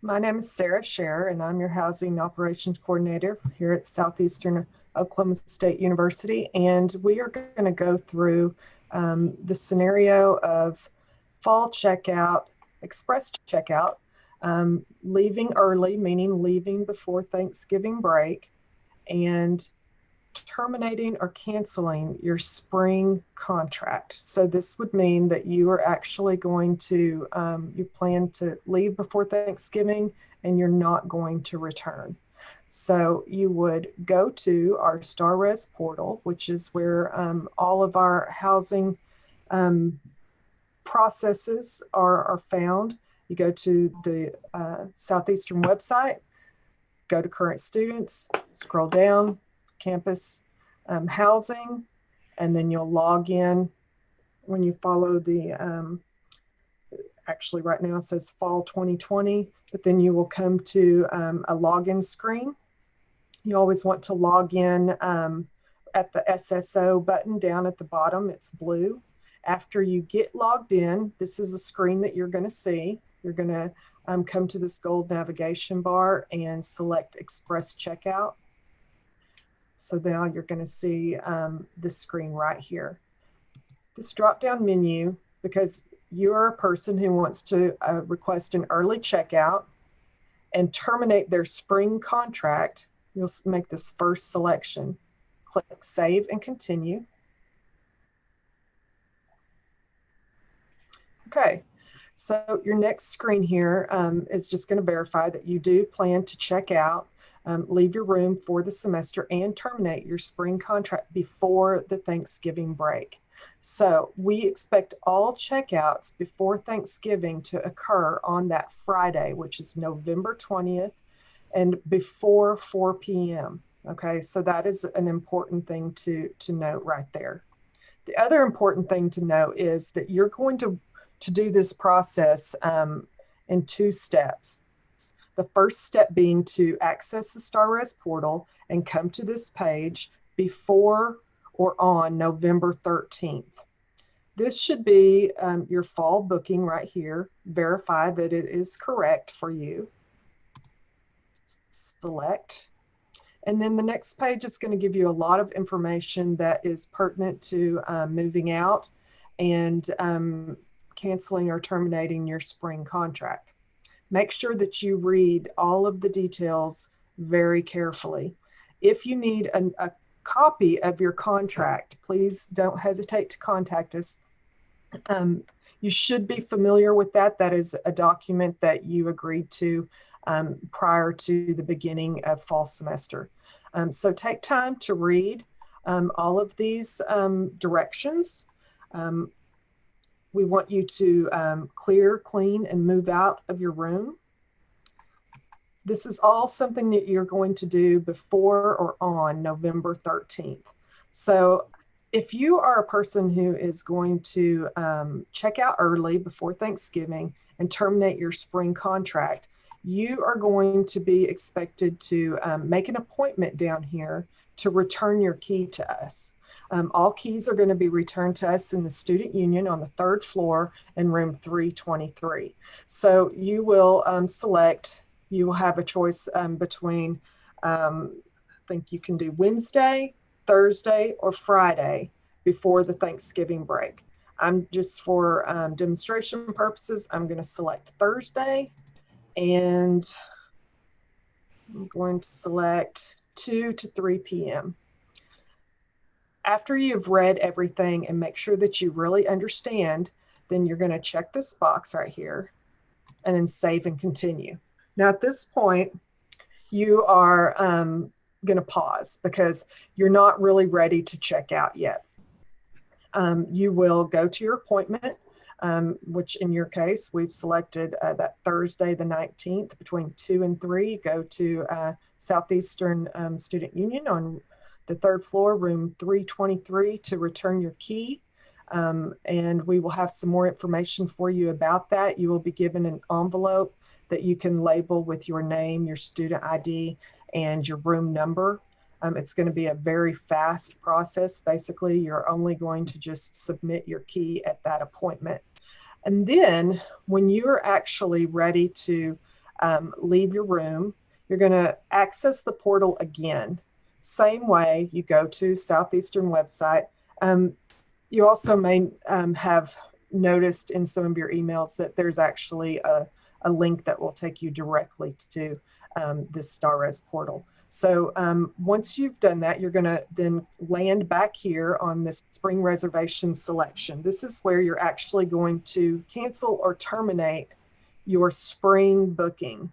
My name is Sarah Scher, and I'm your Housing Operations Coordinator here at Southeastern Oklahoma State University. And we are going to go through the scenario of fall checkout, express checkout, leaving early, meaning leaving before Thanksgiving break, and terminating or canceling your spring contract. So this would mean that you are actually going to, you plan to leave before Thanksgiving and you're not going to return. So you would go to our StarRes portal, which is where all of our housing processes are found. You go to the Southeastern website, go to current students, scroll down, campus housing, and then you'll log in when you follow the, actually right now it says fall 2020, but then you will come to a login screen. You always want to log in at the SSO button down at the bottom, it's blue. After you get logged in, this is a screen that you're going to see. You're going to come to this gold navigation bar and select Express Checkout. So now you're going to see this screen right here. This drop-down menu, because you're a person who wants to request an early checkout and terminate their spring contract, you'll make this first selection. Click Save and Continue. Okay, so your next screen here is just going to verify that you do plan to check out, leave your room for the semester, and terminate your spring contract before the Thanksgiving break. So we expect all checkouts before Thanksgiving to occur on that Friday, which is November 20th, and before 4 p.m. Okay, so that is an important thing to note right there. The other important thing to note is that you're going to do this process in two steps. The first step being to access the StarRes portal and come to this page before or on November 13th. This should be your fall booking right here. Verify that it is correct for you. Select. And then the next page is going to give you a lot of information that is pertinent to moving out and canceling or terminating your spring contract. Make sure that you read all of the details very carefully. If you need a copy of your contract, please don't hesitate to contact us. You should be familiar with that. That is a document that you agreed to prior to the beginning of fall semester. So take time to read all of these directions. We want you to clear, clean, and move out of your room. This is all something that you're going to do before or on November 13th. So if you are a person who is going to check out early before Thanksgiving and terminate your spring contract, you are going to be expected to make an appointment down here to return your key to us. All keys are going to be returned to us in the Student Union on the 3rd floor in room 323. So you will select, you will have a choice between, I think you can do Wednesday, Thursday, or Friday before the Thanksgiving break. I'm just for demonstration purposes, I'm going to select Thursday, and I'm going to select 2 to 3 p.m. After you've read everything and make sure that you really understand, then you're going to check this box right here and then save and continue. Now at this point, you are going to pause because you're not really ready to check out yet. You will go to your appointment, which in your case, we've selected that Thursday the 19th between 2 and 3. Go to Southeastern Student Union on the 3rd floor, room 323, to return your key. And we will have some more information for you about that. You will be given an envelope that you can label with your name, your student ID, and your room number. It's going to be a very fast process. Basically, you're only going to just submit your key at that appointment. And then when you're actually ready to leave your room. You're going to access the portal again. Same way, you go to Southeastern website. You also may have noticed in some of your emails that there's actually a link that will take you directly to this StarRes portal. So once you've done that, you're going to then land back here on this spring reservation selection. This is where you're actually going to cancel or terminate your spring booking.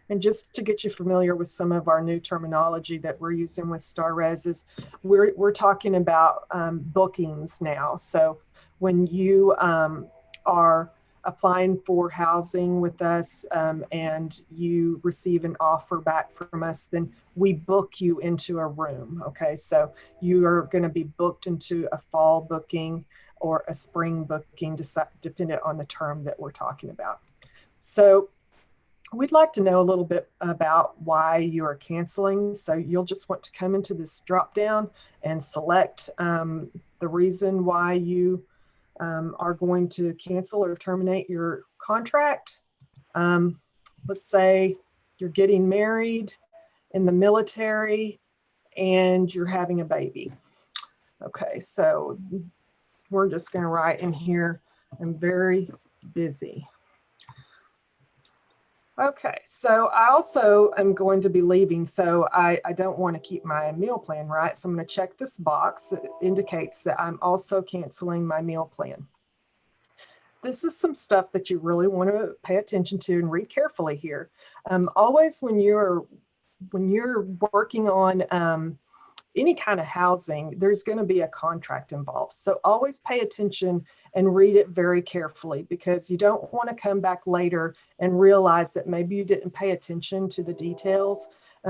And just to get you familiar with some of our new terminology that we're using with StarRes is we're talking about bookings now. So when you are applying for housing with us and you receive an offer back from us, then we book you into a room. Okay, so you are going to be booked into a fall booking or a spring booking, dependent on the term that we're talking about. So we'd like to know a little bit about why you are canceling. So you'll just want to come into this drop down and select the reason why you are going to cancel or terminate your contract. Let's say you're getting married in the military and you're having a baby. Okay, so we're just going to write in here, I'm very busy. Okay, so I also am going to be leaving, so I don't want to keep my meal plan, right? So I'm going to check this box that indicates that I'm also canceling my meal plan. This is some stuff that you really want to pay attention to and read carefully here. Always when you're working on any kind of housing, there's going to be a contract involved. So always pay attention and read it very carefully, because you don't want to come back later and realize that maybe you didn't pay attention to the details.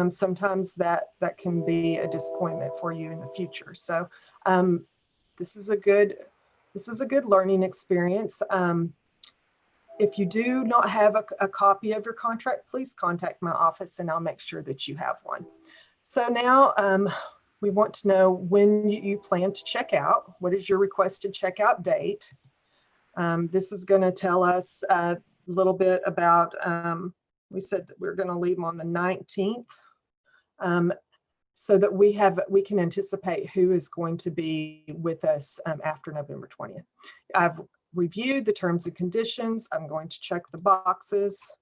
Sometimes that can be a disappointment for you in the future. So this is a good learning experience. If you do not have a copy of your contract, please contact my office and I'll make sure that you have one. So now we want to know when you plan to check out. What is your requested checkout date? This is going to tell us a little bit about, we said that we're going to leave them on the 19th, so that we can anticipate who is going to be with us after November 20th. I've reviewed the terms and conditions. I'm going to check the boxes,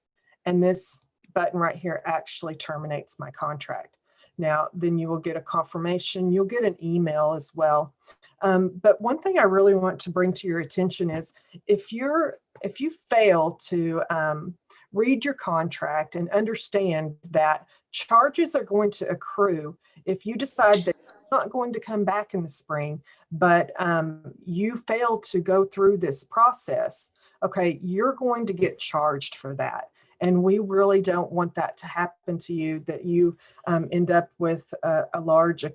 and this button right here actually terminates my contract. Now, then you will get a confirmation. You'll get an email as well. But one thing I really want to bring to your attention is if you fail to read your contract and understand that charges are going to accrue if you decide that you're not going to come back in the spring, but you fail to go through this process, okay, you're going to get charged for that. And we really don't want that to happen to you, that you end up with a large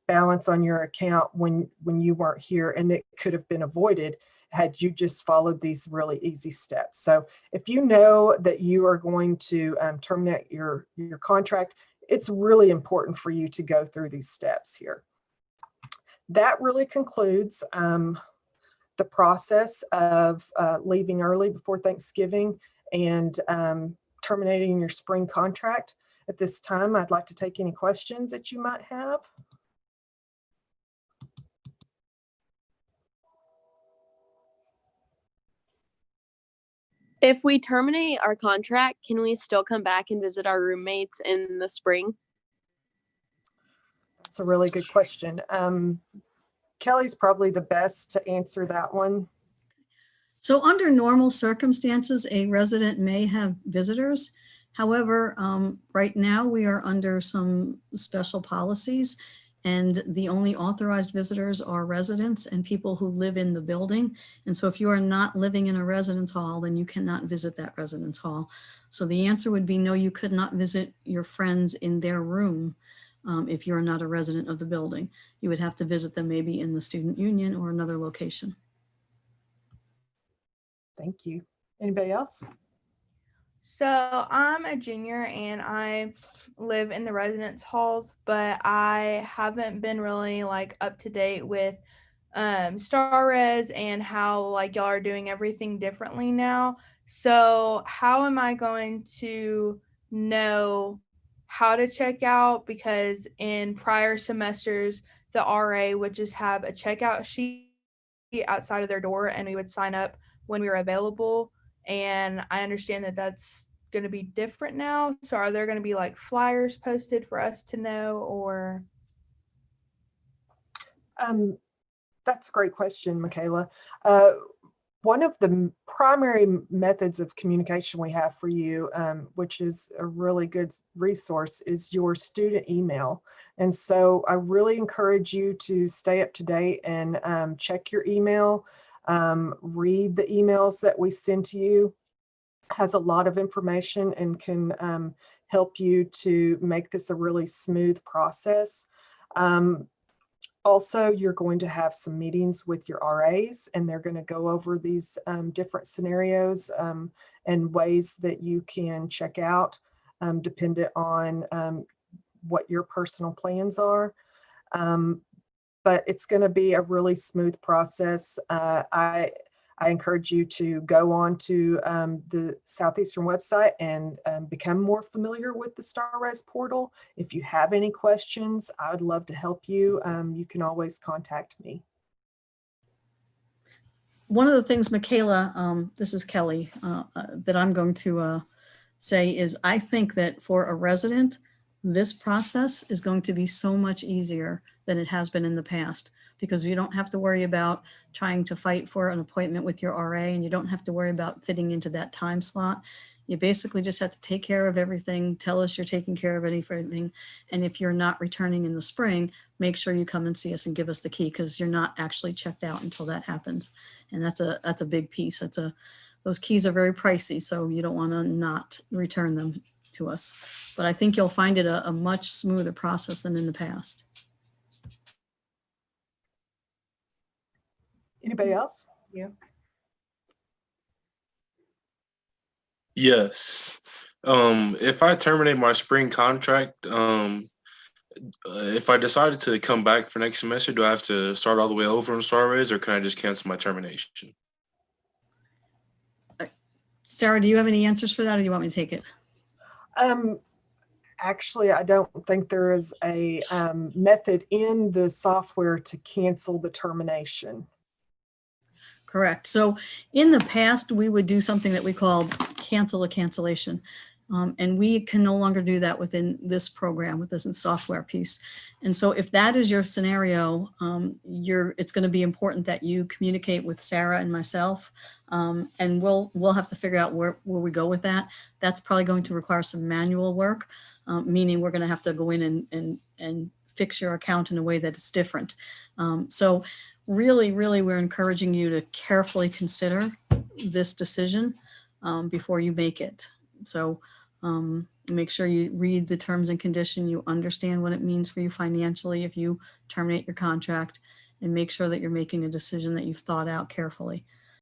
balance on your account when you weren't here, and it could have been avoided had you just followed these really easy steps. So if you know that you are going to terminate your contract, it's really important for you to go through these steps here. That really concludes the process of leaving early before Thanksgiving and terminating your spring contract. At this time, I'd like to take any questions that you might have. If we terminate our contract, can we still come back and visit our roommates in the spring? That's a really good question. Kelly's probably the best to answer that one. So under normal circumstances, a resident may have visitors. However, right now we are under some special policies, and the only authorized visitors are residents and people who live in the building. And so if you are not living in a residence hall, then you cannot visit that residence hall. So the answer would be no, you could not visit your friends in their room if you're not a resident of the building. You would have to visit them maybe in the student union or another location. Thank you. Anybody else? So I'm a junior and I live in the residence halls, but I haven't been really like up to date with StarRes and how like y'all are doing everything differently now. So how am I going to know how to check out? Because in prior semesters, the RA would just have a checkout sheet outside of their door, and we would sign up when we were available. And I understand that that's going to be different now. So are there going to be like flyers posted for us to know, or? That's a great question, Michaela. One of the primary methods of communication we have for you, which is a really good resource, is your student email. And so I really encourage you to stay up to date and check your email, read the emails that we send to you. It has a lot of information and can help you to make this a really smooth process. Also, you're going to have some meetings with your RAs, and they're going to go over these different scenarios and ways that you can check out dependent on what your personal plans are. But it's going to be a really smooth process. I encourage you to go on to the Southeastern website and become more familiar with the StarRes portal. If you have any questions, I would love to help you. You can always contact me. One of the things, Michaela, this is Kelly, that I'm going to say is I think that for a resident, this process is going to be so much easier than it has been in the past, because you don't have to worry about trying to fight for an appointment with your RA, and you don't have to worry about fitting into that time slot. You basically just have to take care of everything, tell us you're taking care of anything, and if you're not returning in the spring, make sure you come and see us and give us the key, because you're not actually checked out until that happens. And that's a big piece. Those keys are very pricey, so you don't want to not return them to us. But I think you'll find it a much smoother process than in the past. Anybody else? Yeah. Yes. If I terminate my spring contract, if I decided to come back for next semester, do I have to start all the way over on StarRes, or can I just cancel my termination? Sarah, do you have any answers for that, or do you want me to take it? Actually, I don't think there is a method in the software to cancel the termination. Correct. So in the past, we would do something that we called cancel a cancellation. And we can no longer do that within this program, with this software piece. And so if that is your scenario, it's going to be important that you communicate with Sarah and myself. And we'll have to figure out where we go with that. That's probably going to require some manual work, meaning we're going to have to go in and fix your account in a way that is different. So really, we're encouraging you to carefully consider this decision before you make it. So make sure you read the terms and condition, you understand what it means for you financially if you terminate your contract, and make sure that you're making a decision that you've thought out carefully.